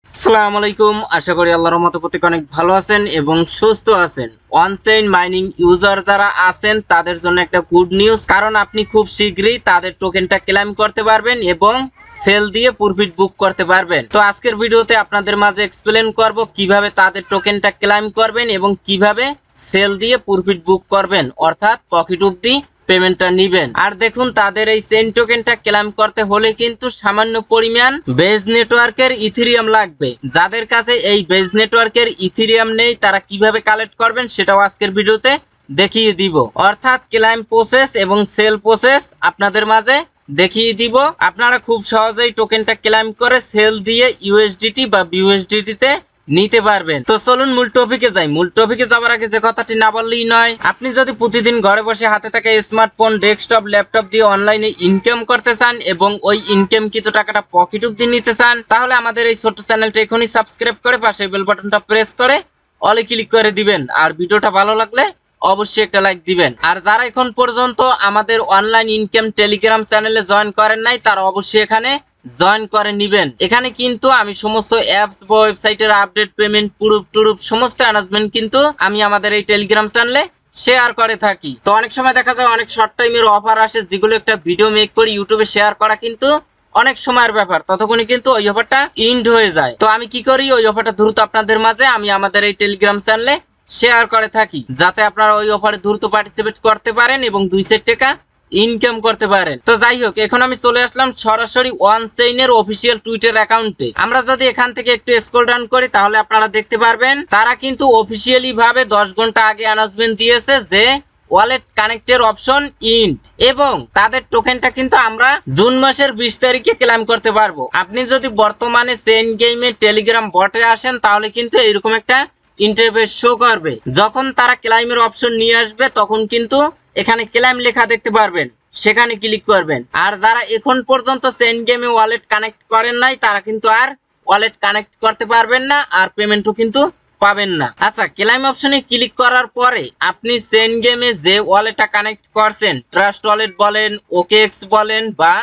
আসসালামু আলাইকুম। আশা করি আল্লাহর রহমতে প্রত্যেকে অনেক ভালো আছেন এবং সুস্থ আছেন। অনচেইন মাইনিং ইউজার যারা আছেন তাদের জন্য একটা গুড নিউজ, কারণ আপনি খুব শীঘ্রই তাদের টোকেনটা ক্লেম করতে পারবেন এবং সেল দিয়ে প্রফিট বুক করতে পারবেন। তো আজকের ভিডিওতে আপনাদের মাঝে এক্সপ্লেন করব কিভাবে তাদের টোকেনটা ক্লেম করবেন এবং কিভাবে সেল দিয়ে প্রফিট বুক করবেন, অর্থাৎ পকেট অবধি পেমেন্টটা নিবেন। আর দেখুন, তাদের এই চেইন টোকেনটা ক্লেম করতে হলে কিন্তু সামান্য পরিমাণ বেজ নেটওয়ার্কের ইথেরিয়াম লাগবে। যাদের কাছে এই বেজ নেটওয়ার্কের ইথেরিয়াম নেই তারা কিভাবে কালেক্ট করবেন সেটাও আজকের ভিডিওতে দেখিয়ে দিব, অর্থাৎ ক্লেম প্রসেস এবং সেল প্রসেস আপনাদের মাঝে দেখিয়ে দিব। আপনারা খুব সহজেই টোকেনটা ক্লেম করে সেল দিয়ে ইউএসডিটি বা বিউএসডিটি তে নিতে পারবেন। তো চলুন মূল টপিকে যাই। মূল টপিকে যাওয়ার আগে যে কথাটি না বললেই নয়, আপনি যদি প্রতিদিন ঘরে বসে হাতে থাকা স্মার্টফোন, ডেস্কটপ, ল্যাপটপ দিয়ে অনলাইনে ইনকাম করতে চান এবং ওই ইনকাম কিন্তু টাকাটা পকেট অবধি নিতে চান, তাহলে আমাদের এই ছোট্ট চ্যানেলটা এখনই সাবস্ক্রাইব করে পাশে বেল বাটনটা প্রেস করে অলে ক্লিক করে দিবেন। আর ভিডিওটা ভালো লাগলে অবশ্যই একটা লাইক দিবেন। আর যারা এখন পর্যন্ত আমাদের অনলাইন ইনকাম টেলিগ্রাম চ্যানেলে জয়েন করেন নাই তারা অবশ্যই এখানে জয়েন করে নিবেন। এখানে কিন্তু আমি সমস্ত অ্যাপস বা ওয়েবসাইটের আপডেট, পেমেন্ট, প্রুফ সমস্ত অ্যানাউন্সমেন্ট কিন্তু আমি আমাদের এই টেলিগ্রাম চ্যানেলে শেয়ার করে থাকি। তো অনেক সময় দেখা যায় অনেক শর্ট টাইমের অফার আসে, যেগুলো একটা ভিডিও মেক করে ইউটিউবে শেয়ার করা কিন্তু অনেক সময়ের ব্যাপার, ততক্ষণে কিন্তু ওই অফারটা ইন্ড হয়ে যায়। তো আমি কি করি, ওই অফারটা দ্রুত আপনাদের মাঝে আমি আমাদের এই টেলিগ্রাম চ্যানেলে শেয়ার করে থাকি, যাতে আপনারা ওই অফারে দ্রুত পার্টিসিপেট করতে পারেন এবং 2 টাকা ইনকাম করতে পারেন। তো যাই হোক, এখন আমি চলে আসলাম সরাসরি অনচেইনের অফিসিয়াল টুইটার অ্যাকাউন্টে। আমরা যদি এখান থেকে একটু স্ক্রল ডাউন করি তাহলে আপনারা দেখতে পারবেন তারা কিন্তু অফিসিয়ালি ভাবে 10 ঘন্টা আগে অ্যানাউন্সমেন্ট দিয়েছে যে ওয়ালেট কানেক্টের অপশন ইন্ড, এবং তাদের টোকেনটা কিন্তু আমরা জুন মাসের 20 তারিখে ক্লেম করতে পারবো। আপনি যদি বর্তমানে চেইন গেমে টেলিগ্রাম বটে আসেন তাহলে কিন্তু এরকম একটা ইন্টারফেস শো করবে। যখন তারা ক্লেমের অপশন নিয়ে আসবে তখন কিন্তু এখানে ক্লেম লেখা দেখতে পারবেন, সেখানে ক্লিক করবেন। আর যারা এখন পর্যন্ত চেইন গেমে ওয়ালেট কানেক্ট করেন নাই তারা কিন্তু আর ওয়ালেট কানেক্ট করতে পারবেন না, আর পেমেন্টও কিন্তু পাবেন না। আচ্ছা, ক্লেম অপশনে ক্লিক করার পরে আপনি চেইন গেমে যে ওয়ালেটটা কানেক্ট করছেন, ট্রাস্ট ওয়ালেট বলেন, ওকেএক্স বলেন বা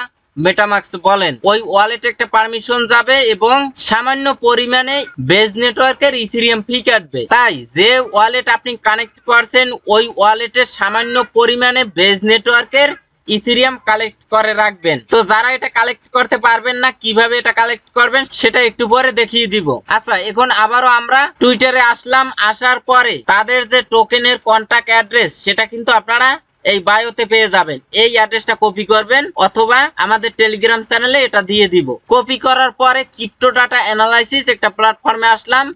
মেটামাক্স বলেন, ওই ওয়ালেটে একটা পারমিশন যাবে এবং সামান্য পরিমাণে বেজ নেটওয়ার্কের ইথেরিয়াম ফি কাটবে। তাই যে ওয়ালেট আপনি কানেক্ট করছেন ওই ওয়ালেটে সামান্য পরিমাণে বেজ নেটওয়ার্কের ইথেরিয়াম কালেক্ট করে রাখবেন। তো যারা এটা কালেক্ট করতে পারবেন না, কিভাবে এটা কালেক্ট করবেন সেটা একটু পরে দেখিয়ে দিব। আচ্ছা, এখন আবারও আমরা টুইটারে আসলাম। আসার পরে তাদের যে টোকেনের কন্টাক্ট অ্যাড্রেস সেটা কিন্তু আপনারা এই বায়োতে পেয়ে যাবেন। এই অ্যাড্রেসটা কপি করবেন অথবা আমাদের টেলিগ্রাম চ্যানেলে এটা দিয়ে দিব। কপি করার পরে ক্রিপ্টো ডাটা অ্যানালাইসিস একটা প্ল্যাটফর্মে আসলাম,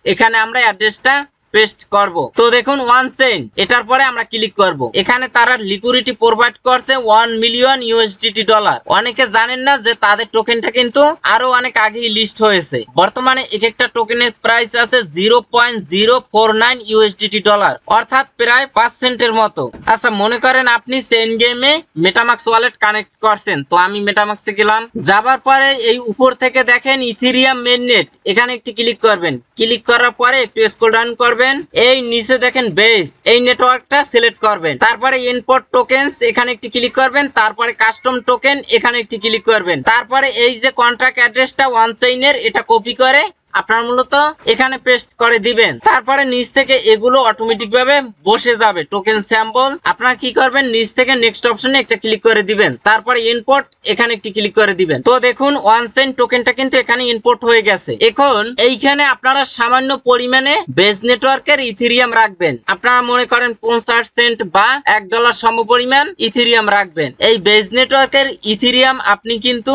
এখানে আমরা অ্যাড্রেসটা পেস্ট করব। তো দেখুন অনচেইন, এটার পরে আমরা ক্লিক করব। এখানে তারা লিকুইডিটি প্রোভাইড করছে 1 মিলিয়ন ইউএসডিটি ডলার। অনেকে জানেন না যে তাদের টোকেনটা কিন্তু আরো অনেক আগেই লিস্ট হয়েছে। বর্তমানে এক একটা টোকেনের প্রাইস আছে 0.049 ইউএসডিটি ডলার, অর্থাৎ প্রায় 5 সেন্টের মতো। আচ্ছা, মনে করেন আপনি চেইন গেমে মেটামাক্স ওয়ালেট কানেক্ট করছেন। তো আমি মেটামাক্সে গেলাম, যাবার পরে এই উপর থেকে দেখেন ইথেরিয়াম মেইননেট, এখানে একটি ক্লিক করবেন। ক্লিক করার পরে একটু স্ক্রল ডাউন করবেন, এই নিচে দেখেন বেস, এই নেটওয়ার্কটা সিলেক্ট করবেন। তারপরে ইম্পোর্ট টোকেনস, এখানে একটি ক্লিক করবেন। তারপরে কাস্টম টোকেন, এখানে একটি ক্লিক করবেন। তারপরে এই যে কন্ট্রাক্ট অ্যাড্রেসটা অনচেইনের, এটা কপি করে আপনার মূলত এখানে পেস্ট করে দিবেন। তারপরে নিচ থেকে এগুলো অটোমেটিক ভাবে বসে যাবে টোকেন স্যাম্পল। আপনারা কি করবেন, নিচ থেকে নেক্সট অপশনে একটা ক্লিক করে দিবেন। তারপরে ইম্পোর্ট, এখানে একটি ক্লিক করে দিবেন। তো দেখুন অনচেইন টোকেনটা কিন্তু এখানে ইম্পোর্ট হয়ে গেছে। এখন এইখানে আপনারা সামান্য পরিমাণে বেজ নেটওয়ার্কের ইথেরিয়াম রাখবেন। আপনারা মনে করেন 50 সেন্ট বা $1 সমপরিমাণ ইথেরিয়াম রাখবেন। এই বেজ নেটওয়ার্কের ইথেরিয়াম আপনি কিন্তু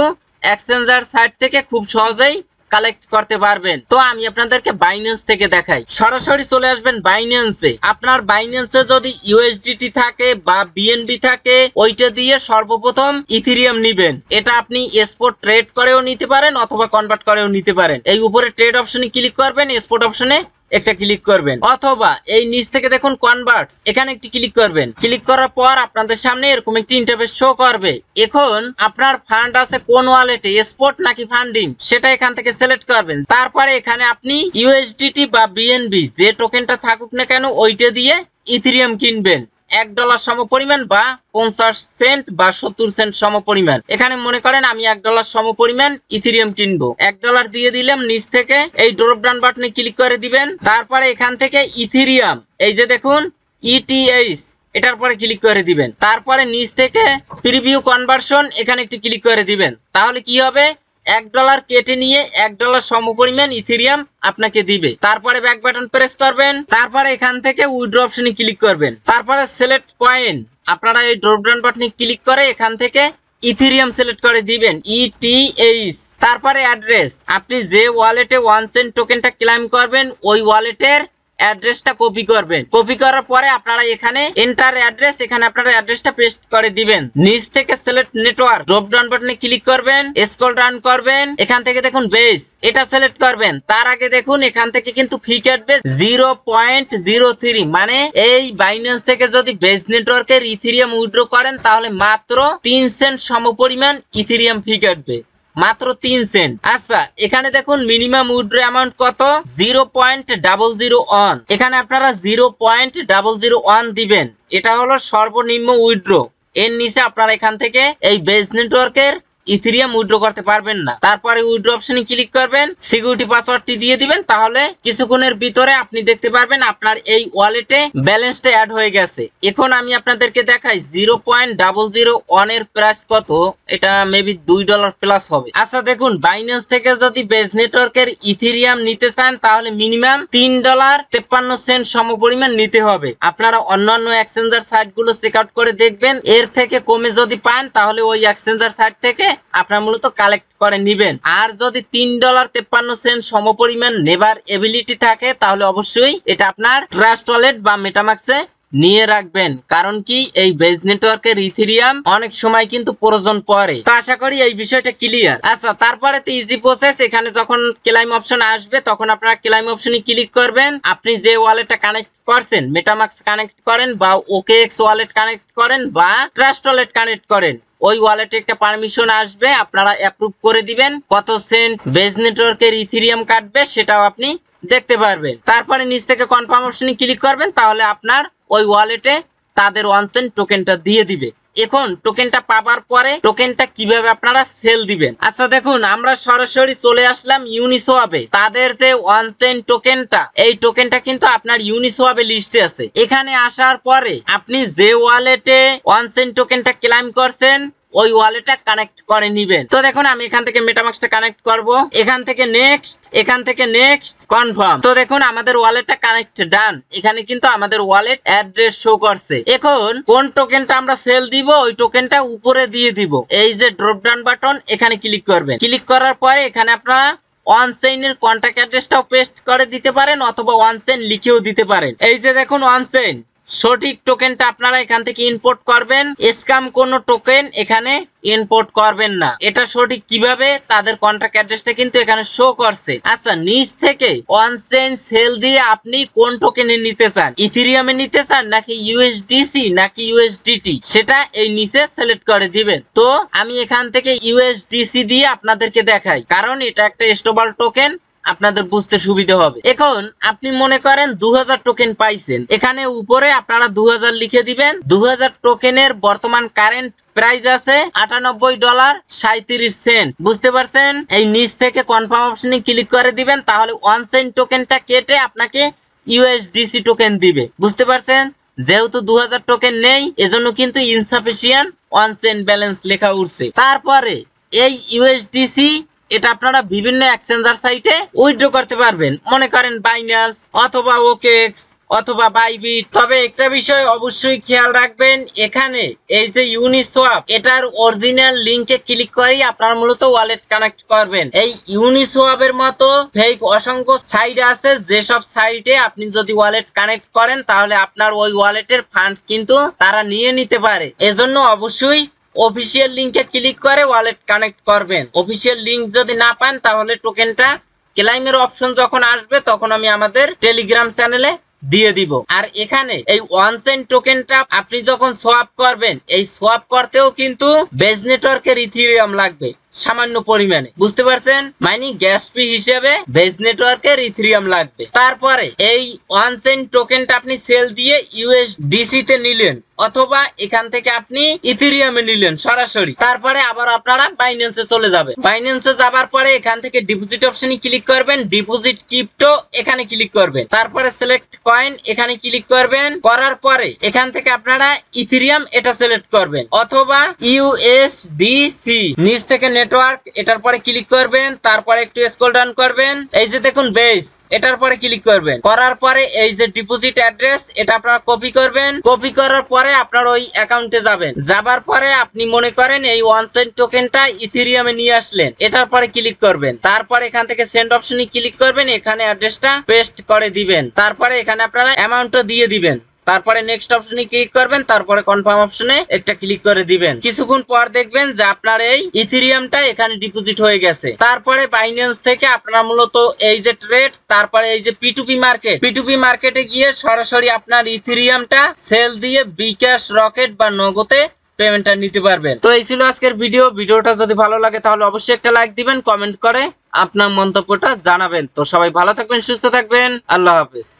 এক্সচেঞ্জার সাইট থেকে খুব সহজেই কালেক্ট করতে পারবেন। তো আমি আপনাদেরকে বাইন্যান্স থেকে দেখাই। সরাসরি চলে আসবেন বাইন্যান্সে। আপনার বাইন্যান্সে যদি ইউএসডিটি থাকে বা বিএনবি থাকে, ওইটা দিয়ে সর্বপ্রথম ইথেরিয়াম নিবেন। এটা আপনি স্পট ট্রেড করেও নিতে পারেন অথবা কনভার্ট করেও নিতে পারেন। এই উপরে ট্রেড অপশনে ক্লিক করবেন, স্পট অপশনে একটা ক্লিক করবেন, অথবা এই নিচ থেকে দেখুন কনভার্টস, এখানে একটি ক্লিক করবেন। ক্লিক করার পর আপনাদের সামনে এরকম একটি ইন্টারফেস শো করবে। এখন আপনার ফান্ড আছে কোন ওয়ালেটে, স্পট নাকি ফান্ডিং, সেটা এখান থেকে সিলেক্ট করবেন। তারপরে এখানে আপনি ইউএসডিটি বা বিএনবি যে টোকেনটা থাকুক না কেন ওইটা দিয়ে ইথেরিয়াম কিনবেন। $1 সমপরিমাণ বা 50 সেন্ট বা 70 সেন্ট সমপরিমাণ। এখানে মনে করেন আমি $1 সমপরিমাণ ইথেরিয়াম কিনবো, $1 দিয়ে দিলাম। নিচ থেকে এই ড্রপ ডাউন বাটনে ক্লিক করে দিবেন। তারপরে এখান থেকে ইথেরিয়াম, এই যে দেখুন ETH, এটার পরে ক্লিক করে দিবেন। তারপরে নিচ থেকে প্রিভিউ কনভার্সন, এখানে একটু ক্লিক করে দিবেন। তাহলে কি হবে, $1 কেটে নিয়ে $1 সমপরিমাণ ইথেরিয়াম আপনাকে দিবে। তারপরে ব্যাক বাটন প্রেস করবেন। তারপরে এখান থেকে উইথড্র অপশনে ক্লিক করবেন। তারপরে সিলেক্ট কয়েন, আপনারা এই ড্রপ ডাউন বাটনে ক্লিক করে এখান থেকে ইথেরিয়াম সিলেক্ট করে দিবেন ETH। তারপরে অ্যাড্রেস, আপনি যে ওয়ালেটে 1 সেন্ট টোকেনটা ক্লেম করবেন ওই ওয়ালেটের অ্যাড্রেসটা কপি করবেন। কপি করার পরে আপনারা এখানে এন্টার অ্যাড্রেস, এখানে আপনারা অ্যাড্রেসটা পেস্ট করে দিবেন। নিচ থেকে সিলেক্ট নেটওয়ার্ক ড্রপ ডাউন বাটনে ক্লিক করবেন, স্ক্রল ডাউন করবেন, এখান থেকে দেখুন বেস, এটা সিলেক্ট করবেন। তার আগে দেখুন এখান থেকে কিন্তু ফি কাটবে 0.03, মানে এই বাইন্যান্স থেকে যদি বেস নেটওয়ার্কের ইথেরিয়াম উইথড্র করেন তাহলে মাত্র 3 সেন্ট সমপরিমাণ ইথেরিয়াম ফি কাটবে, মাত্র 3 সেন্ট। আচ্ছা, এখানে দেখুন মিনিমাম উইথড্র অ্যামাউন্ট কত, 0.001। এখানে আপনারা 0.001 দিবেন, এটা হলো সর্বনিম্ন উইথড্র। এর নিচে আপনারা এখান থেকে এই বেস নেটওয়ার্কের ইথেরিয়াম উইথড্র করতে পারবেন না। তারপরে উইথড্র অপশনে ক্লিক করবেন, সিকিউরিটি পাসওয়ার্ডটি দিয়ে দিবেন। তাহলে কিছুক্ষণের ভিতরে আপনি দেখতে পারবেন আপনার এই ওয়ালেটে ব্যালেন্সটা অ্যাড হয়ে গেছে। এখন আমি আপনাদেরকে দেখাই 0.001 এর প্রাইস কত, এটা মেবি $2 প্লাস হবে। আচ্ছা দেখুন, বাইন্যান্স থেকে যদি বেস নেটওয়ার্কের ইথেরিয়াম নিতে চান তাহলে মিনিমাম $3.53 সমপরিমাণ নিতে হবে। আপনারা অন্যান্য এক্সচেঞ্জার সাইটগুলো চেক আউট করে দেখবেন, এর থেকে কমে যদি পান তাহলে ওই এক্সচেঞ্জার সাইট থেকে আপনারা মূলত কালেক্ট করে নিবেন। আর যদি $3.53 সমপরিমাণ নেবার এবিলিটি থাকে তাহলে অবশ্যই এটা আপনার ট্রাস্ট ওয়ালেট বা মেটামাক্সে নিয়ে রাখবেন, কারণ কি এই বেস নেটওয়ার্কের ইথেরিয়াম অনেক সময় কিন্তু প্রয়োজন পড়ে। তো আশা করি এই বিষয়টা ক্লিয়ার। আচ্ছা, তারপরে তো ইজি প্রসেস, এখানে যখন ক্লেম অপশন আসবে তখন আপনারা ক্লেম অপশনে ক্লিক করবেন। আপনি যে ওয়ালেটটা কানেক্ট করছেন, মেটামাক্স কানেক্ট করেন বা OKX ওয়ালেট কানেক্ট করেন বা ট্রাস্ট ওয়ালেট কানেক্ট করেন, ওই ওয়ালেটে একটা পারমিশন আসবে, আপনারা অ্যাপ্রুভ করে দিবেন। কত সেন্ট বেস নেটওয়ার্কের ইথেরিয়াম কাটবে সেটাও আপনি দেখতে পারবেন। তারপরে নিচ থেকে কনফার্ম অপশনে ক্লিক করবেন, তাহলে আপনার ওই ওয়ালেটে তাদের 1 সেন্ট টোকেনটা দিয়ে দিবে। এখন টোকেনটা পাবার পরে টোকেনটা কিভাবে আপনারা সেল দিবেন। আচ্ছা দেখুন, আমরা সরাসরি চলে আসলাম ইউনিসোয়াবে। তাদের যে 1 সেন্ট টোকেনটা, এই টোকেনটা কিন্তু আপনার ইউনিসোয়াবে লিস্টে আছে। এখানে আসার পরে আপনি যে ওয়ালেটে 1 সেন্ট টোকেনটা ক্লেম করছেন ওই ওয়ালেটটা কানেক্ট করে নিবেন। তো দেখুন আমি এখান থেকে মেটামাক্সটা কানেক্ট করব, এখান থেকে নেক্সট কনফার্ম। তো দেখুন আমাদের ওয়ালেটটা কানেক্ট ডান। এখানে কিন্তু আমাদের ওয়ালেট অ্যাড্রেস শো করছে। এখন কোন টোকেনটা আমরা সেল দিব ওই টোকেনটা উপরে দিয়ে দিব। এই যে ড্রপ ডাউন বাটন, এখানে ক্লিক করবেন। ক্লিক করার পরে এখানে আপনারা 1 সেন্টের কন্টাক্ট অ্যাড্রেসটাও পেস্ট করে দিতে পারেন অথবা 1 সেন্ট লিখেও দিতে পারেন। এই যে দেখুন 1 সেন্ট, সঠিক টোকেনটা আপনারা এখান থেকে ইম্পোর্ট করবেন। স্ক্যাম কোন টোকেন এখানে ইম্পোর্ট করবেন না। এটা সঠিক কিভাবে, তাদের কন্ট্রাক্ট অ্যাড্রেসটা কিন্তু এখানে শো করছে। আচ্ছা, নিচ থেকে 1 সেন্ট সেল দিয়ে আপনি কোন টোকেনে নিতে চান, ইথেরিয়ামে নিতে চান নাকি USDC নাকি USDT, সেটা এই নিচে সিলেক্ট করে দিবেন। তো আমি এখান থেকে USDC দিয়ে আপনাদেরকে দেখাই, কারণ এটা একটা স্টেবল টোকেন, আপনাদের বুঝতে সুবিধা হবে। এখন আপনি মনে করেন 2000 টোকেন পাইছেন, এখানে উপরে আপনারা 2000 লিখে দিবেন। 2000 টোকেনের বর্তমান কারেন্ট প্রাইস আছে $98.37। বুঝতে পারছেন? এই নিচ থেকে কনফার্ম অপশনে ক্লিক করে দিবেন, তাহলে 1 সেন্ট টোকেনটা কেটে আপনাকে USDC টোকেন দিবে। বুঝতে পারছেন? যেহেতু 2000 টোকেন নেই এজন্য কিন্তু ইনসাফিসিয়েন্ট 1 সেন্ট ব্যালেন্স লেখা উঠছে। তারপরে এই USDC এটা আপনারা বিভিন্ন এক্সচেঞ্জার সাইটে উইথড্র করতে পারবেন, মনে করেন বাইন্যান্স অথবা OKX অথবা বাইবিট। তবে একটা বিষয় অবশ্যই খেয়াল রাখবেন, এখানে এই যে ইউনিসোয়াপ, এটার অরিজিনাল লিংকে ক্লিক করেই আপনারা মূলত ওয়ালেট কানেক্ট করবেন। এই ইউনিসোয়াপের মতো ফেক অসংখ্য সাইট আছে, যেসব সাইটে আপনি যদি ওয়ালেট কানেক্ট করেন তাহলে আপনার ওই ওয়ালেটের ফান্ড কিন্তু তারা নিয়ে নিতে পারে। এজন্য অবশ্যই অফিসিয়াল লিংকে ক্লিক করে ওয়ালেট কানেক্ট করবেন। অফিসিয়াল লিংক যদি না পান তাহলে টোকেনটা ক্লেইমের অপশন যখন আসবে তখন আমি আমাদের টেলিগ্রাম চ্যানেলে দিয়ে দিব। আর এখানে এই 1 সেন্ট টোকেনটা আপনি যখন সোয়াপ করবেন, এই সোয়াপ করতেও কিন্তু বেস নেটওয়ার্কের ইথেরিয়াম লাগবে। সামান্য পরিমাণে, বুঝতে পারছেন? মানে গ্যাস ফি হিসেবে বেজ নেটওয়ার্কের ইথেরিয়াম লাগবে। তারপরে এই ওয়ান চেইন টোকেনটা আপনি সেল দিয়ে ইউএসডিসি তে নিলেন অথবা এখান থেকে আপনি ইথেরিয়ামে নিলেন সরাসরি। তারপরে আবার আপনারা বাইন্যান্সে চলে যাবেন। বাইন্যান্সে যাবার পরে এখান থেকে ডিপোজিট অপশনে ক্লিক করবেন, ডিপোজিট ক্রিপ্টো এখানে ক্লিক করবেন, তারপরে সিলেক্ট কয়েন এখানে ক্লিক করবেন। করার পরে এখান থেকে আপনারা ইথেরিয়াম এটা সিলেক্ট করবেন অথবা ইউএসডিসি, নিচ থেকে নেটওয়ার্ক এটার পরে ক্লিক করবেন, তারপরে একটু স্ক্রল ডাউন করবেন, এই যে দেখুন বেস এটার পরে ক্লিক করবেন। করার পরে এই যে ডিপোজিট অ্যাড্রেস এটা আপনারা কপি করবেন। কপি করার পরে আপনার ওই অ্যাকাউন্টে যাবেন। যাবার পরে আপনি মনে করেন এই ওয়ান চেইন টোকেনটা ইথেরিয়ামে নিয়ে আসলেন, এটার পরে ক্লিক করবেন। তারপর এখান থেকে সেন্ড অপশনে ক্লিক করবেন, এখানে অ্যাড্রেসটা পেস্ট করে দিবেন। তারপরে এখানে আপনারা অ্যামাউন্টটা দিয়ে দিবেন। তারপরে নেক্সট অপশনে ক্লিক করবেন, তারপরে কনফার্ম অপশনে একটা ক্লিক করে দিবেন। কিছুক্ষণ পর দেখবেন যে আপনার এই ইথেরিয়ামটা এখানে ডিপোজিট হয়ে গেছে। তারপরে বাইন্যান্স থেকে আপনারা মূলত এই যে ট্রেড, তারপরে এই যে P2P মার্কেট, P2P মার্কেটে গিয়ে সরাসরি আপনার ইথেরিয়ামটা সেল দিয়ে বিকাশ, রকেট বা নগদে পেমেন্টটা নিতে পারবেন। তো এই ছিল আজকের ভিডিওটা যদি ভালো লাগে তাহলে অবশ্যই একটা লাইক দিবেন, কমেন্ট করে আপনার মন্তব্যটা জানাবেন। তো সবাই ভালো থাকবেন, সুস্থ থাকবেন, আল্লাহ হাফেজ।